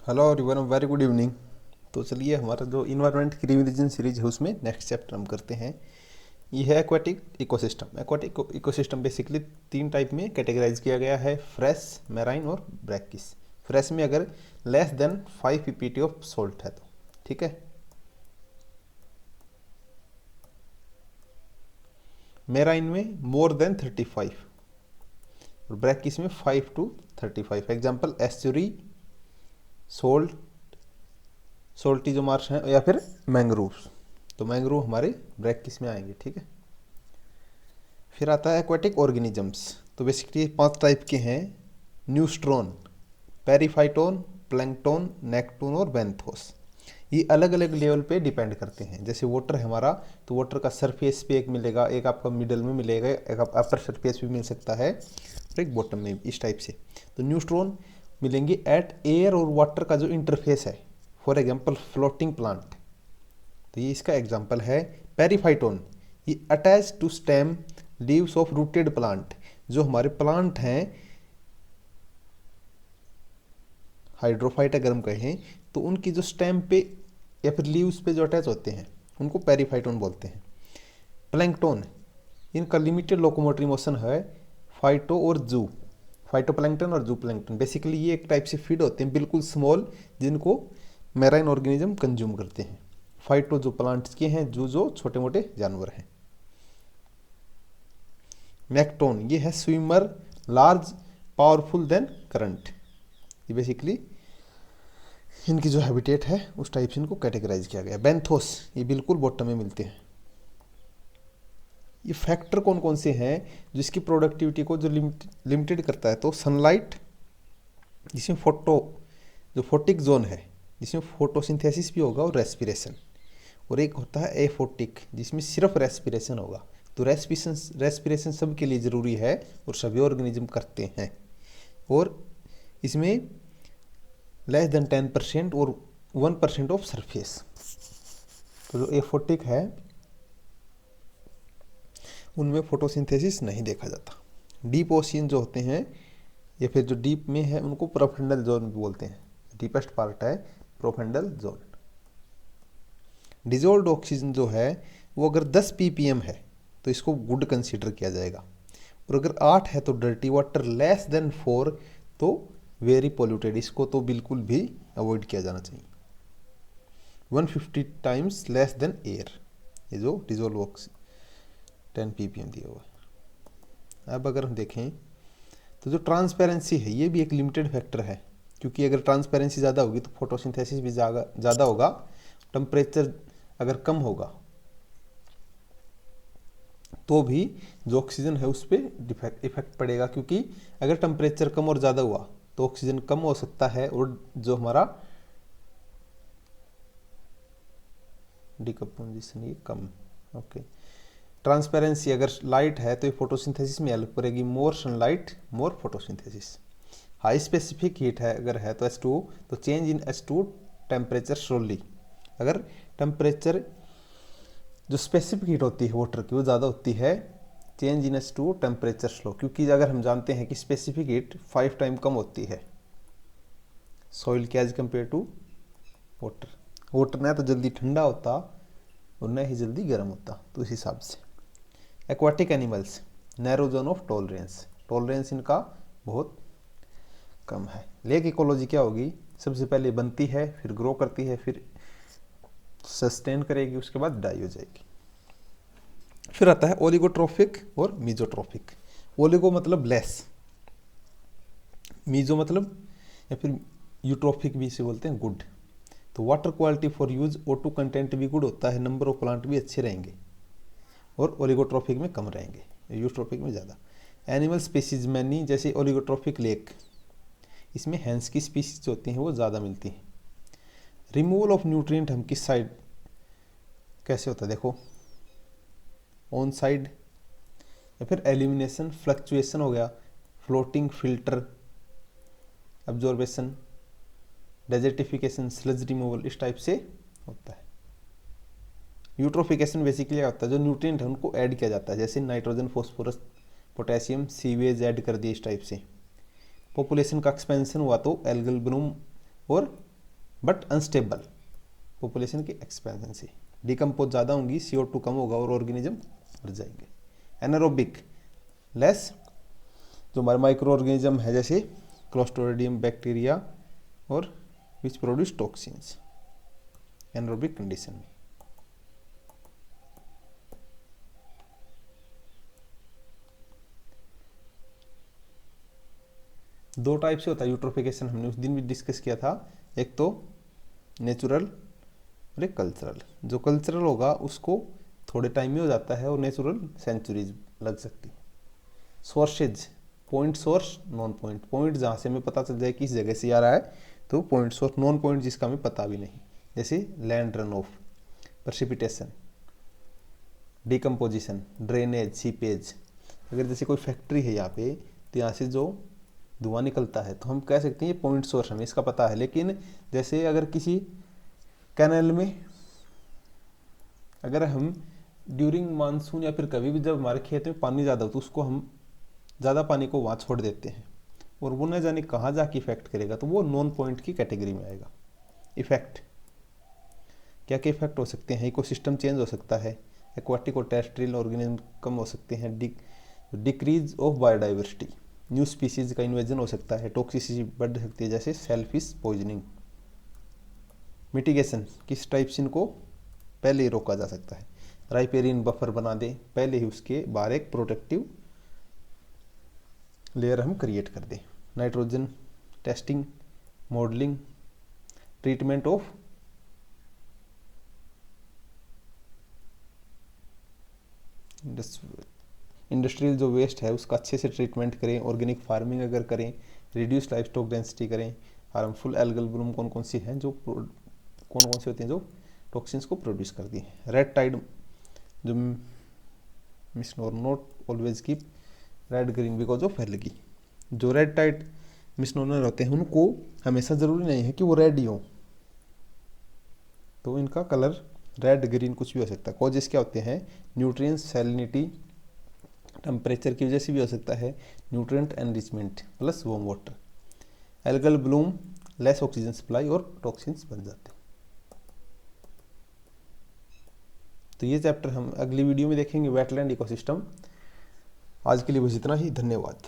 Hello everyone, very good evening. तो चलिए हमारा जो इन्वायरमेंट की रिवीजन सीरीज है उसमें नेक्स्ट चैप्टर हम करते हैं। ये है aquatic ecosystem. Aquatic ecosystem basically तीन टाइप में कैटेगराइज किया गया है: फ्रेश, मैराइन और ब्रैकिस। फ्रेश में अगर less than 5 ppt of salt है तो ठीक है। मैराइन में मोर देन 35 और ब्रैकिस में 5 to 35। एग्जाम्पल एस्चुरी, सोल्ट, सोल्टी जो मार्श हैं, या फिर मैंग्रोव्स। तो मैंग्रोव हमारे ब्रैकिस में आएंगे, ठीक है। फिर आता है एक्वाटिक ऑर्गेनिजम्स। तो बेसिकली 5 टाइप के हैं: न्यूस्ट्रॉन, पेरीफाइटोन, प्लैंकटोन, नेक्टून और बेंथोस। ये अलग अलग लेवल पे डिपेंड करते हैं। जैसे वाटर है हमारा, तो वाटर का सरफेस पे एक मिलेगा, एक आपका मिडल में मिलेगा, एक अपर सरफेस भी मिल सकता है और एक बॉटम में, इस टाइप से। तो न्यूस्ट्रॉन मिलेंगे एट एयर और वाटर का जो इंटरफेस है। फॉर एग्जाम्पल फ्लोटिंग प्लांट, तो ये इसका एग्जाम्पल है। पेरीफाइटोन, ये attach to stem leaves of rooted plant. जो हमारे प्लांट हैं, हाइड्रोफाइट अगर हम कहें, तो उनकी जो स्टेम पे या फिर लीव्स पे जो अटैच होते हैं उनको पेरीफाइटोन बोलते हैं। प्लैंकटोन, इनका लिमिटेड लोकोमोटरी मोशन है। फाइटो और जू, फाइटो प्लैंकटन और जू प्लैंकटन, बेसिकली ये एक टाइप से फीड होते हैं, बिल्कुल स्मॉल, जिनको मैराइन ऑर्गेनिज्म कंज्यूम करते हैं। फाइटो जो प्लांट्स के हैं, जू जो छोटे मोटे जानवर हैं। नेक्टोन, ये है swimmer, large, powerful than current. ये बेसिकली इनकी जो हैबिटेट है उस टाइप से इनको कैटेगराइज किया गया। बेंथोस, ये बिल्कुल बॉटम में मिलते हैं। ये फैक्टर कौन कौन से हैं जिसकी प्रोडक्टिविटी को जो लिमिटेड करता है? तो सनलाइट, जिसमें जो फोटिक जोन है, जिसमें फोटोसिंथेसिस भी होगा और रेस्पिरेशन। और एक होता है एफोटिक, जिसमें सिर्फ रेस्पिरेशन होगा। तो रेस्पिरेशन सबके लिए ज़रूरी है और सभी ऑर्गेनिज्म करते हैं। और इसमें लेस देन 10% और 1% ऑफ सरफेस। तो जो एफोटिक है उनमें फोटोसिंथेसिस नहीं देखा जाता। डीप ओशियन जो होते हैं या फिर जो डीप में है उनको प्रोफेंडल जोन बोलते हैं। डीपेस्ट पार्ट है प्रोफेंडल जोन। डिजोल्व्ड ऑक्सीजन जो है वो अगर 10 ppm है तो इसको गुड कंसीडर किया जाएगा, और अगर 8 है तो डर्टी। वाटर लेस देन 4 तो वेरी पोल्यूटेड, इसको तो बिल्कुल भी अवॉइड किया जाना चाहिए। 150 टाइम्स लेस देन एयर, ये जो डिजोल्व ऑक्सीजन 10 ppm दिया हुआ है। अब अगर हम देखें तो जो ट्रांसपेरेंसी है ये भी एक लिमिटेड फैक्टर है, क्योंकि अगर ट्रांसपेरेंसी ज़्यादा होगी तो फोटोसिंथेसिस भी ज़्यादा होगा। टेम्परेचर अगर कम होगा तो भी जो ऑक्सीजन है उस पर इफेक्ट पड़ेगा, क्योंकि अगर टेम्परेचर कम और ज़्यादा हुआ तो ऑक्सीजन कम हो सकता है और जो हमारा डिकम्पोजिशन ये कम। ओके। ट्रांसपेरेंसी, अगर लाइट है तो ये फोटोसिंथेसिस में हेल्प करेगी। मोर सनलाइट मोर फोटोसिंथेसिस। हाई स्पेसिफिक हीट है अगर है तो H2, तो change in H2 temperature slowly. अगर टेम्परेचर जो स्पेसिफिक हीट होती है वाटर की वो ज़्यादा होती है, change in H2 temperature slow, क्योंकि अगर हम जानते हैं कि स्पेसिफिक हीट 5 टाइम कम होती है सॉइल के as compared to water. Water ना तो जल्दी ठंडा होता और न ही जल्दी गर्म होता, तो इस हिसाब से। Aquatic animals, narrow zone of tolerance, tolerance इनका बहुत कम है। लेक इकोलॉजी क्या होगी? सबसे पहले बनती है, फिर ग्रो करती है, फिर सस्टेन करेगी, उसके बाद डाई हो जाएगी। फिर आता है ओलिगोट्रोफिक और मीजोट्रोफिक। ओलिगो मतलब लेस, मीजो मतलब या फिर यूट्रोफिक भी इसे बोलते हैं गुड। तो water quality for use, O2 content भी गुड होता है, नंबर ऑफ प्लांट भी अच्छे रहेंगे, और ओलिगोट्रोफिक में कम रहेंगे, यूट्रोफिक में ज़्यादा। एनिमल स्पीसीज मैनी, जैसे ओलिगोट्रोफिक लेक, इसमें हैंस की स्पीसीज जो होती हैं वो ज़्यादा मिलती हैं। रिमूवल ऑफ न्यूट्रिएंट हम किस साइड कैसे होता है देखो, ऑन साइड, या फिर एलिमिनेशन, फ्लक्चुएशन हो गया, floating, filter, absorption, desertification, sludge removal, इस टाइप से होता है। यूट्रोफिकेशन बेसिकली क्या होता है? जो न्यूट्रिएंट है उनको ऐड किया जाता है, जैसे nitrogen, phosphorus, potassium, sewage add कर दिए, इस टाइप से। पॉपुलेशन का एक्सपेंशन हुआ तो एल्गल ब्लूम और बट अनस्टेबल, पॉपुलेशन की एक्सपेंशन से डिकम्पोज ज़्यादा होंगी, CO2 कम होगा और ऑर्गेनिज्म मर जाएंगे। एनारोबिक, लेस, जो हमारे माइक्रो ऑर्गेनिज्म है जैसे क्लोस्ट्रिडियम बैक्टीरिया और which produce toxins, anaerobic condition में। दो टाइप से होता है यूट्रोफिकेशन, हमने उस दिन भी डिस्कस किया था, एक तो नेचुरल और एक कल्चरल। जो कल्चरल होगा उसको थोड़े टाइम में हो जाता है और नेचुरल सेंचुरीज लग सकती है। Sources, point source, non point, point जहाँ से हमें पता चल जाए किस जगह से आ रहा है तो पॉइंट सोर्स, नॉन पॉइंट जिसका हमें पता भी नहीं, जैसे land run of, precipitation, decomposition, drainage, seepage. अगर जैसे कोई फैक्ट्री है यहाँ पे तो यहाँ से जो धुआं निकलता है तो हम कह सकते हैं ये पॉइंट सोर्स, हमें इसका पता है। लेकिन जैसे अगर किसी कैनल में अगर हम ड्यूरिंग मानसून या फिर कभी भी जब हमारे खेत में पानी ज़्यादा हो तो उसको हम ज़्यादा पानी को वहाँ छोड़ देते हैं और वो न जाने कहाँ जाके इफेक्ट करेगा, तो वो नॉन पॉइंट की कैटेगरी में आएगा। इफेक्ट, क्या क्या इफेक्ट हो सकते हैं? इकोसिस्टम चेंज हो सकता है, एक्वाटिक और टेरेस्ट्रियल ऑर्गेनिज्म कम हो सकते हैं, decrease of biodiversity, new species का इन्वेजन हो सकता है, टॉक्सिसिटी बढ़ सकती है जैसे सेलफिश पॉइजनिंग। मिटिगेशन, किस टाइप से इनको पहले ही रोका जा सकता है? राइपेरिन बफर बना दें, पहले ही उसके बाहर एक प्रोटेक्टिव लेयर हम क्रिएट कर दें। Nitrogen testing, modelling, treatment of industrial जो वेस्ट है उसका अच्छे से ट्रीटमेंट करें, ऑर्गेनिक फार्मिंग अगर करें, रिड्यूस लाइफ स्टॉक डेंसिटी करें, हार्मफुल एल्गल ब्लूम कौन कौन सी हैं जो कौन कौन सी होती हैं जो टॉक्सिन्स को प्रोड्यूस करती हैं। रेड टाइड, जो misnomer, not always keep red green because of algae. जो रेड टाइड मिसनोनर होते हैं उनको हमेशा ज़रूरी नहीं है कि वो रेड ही हो, तो इनका कलर रेड ग्रीन कुछ भी हो सकता है। कॉजेस क्या होते हैं? न्यूट्रिएंट्स, सैलिनिटी, टेम्परेचर की वजह से भी हो सकता है, nutrient enrichment plus warm water, algal Bloom, less oxygen supply और टॉक्सिन्स बन जाते हैं। तो ये चैप्टर हम अगली वीडियो में देखेंगे, वेटलैंड इकोसिस्टम। आज के लिए बस इतना ही, धन्यवाद।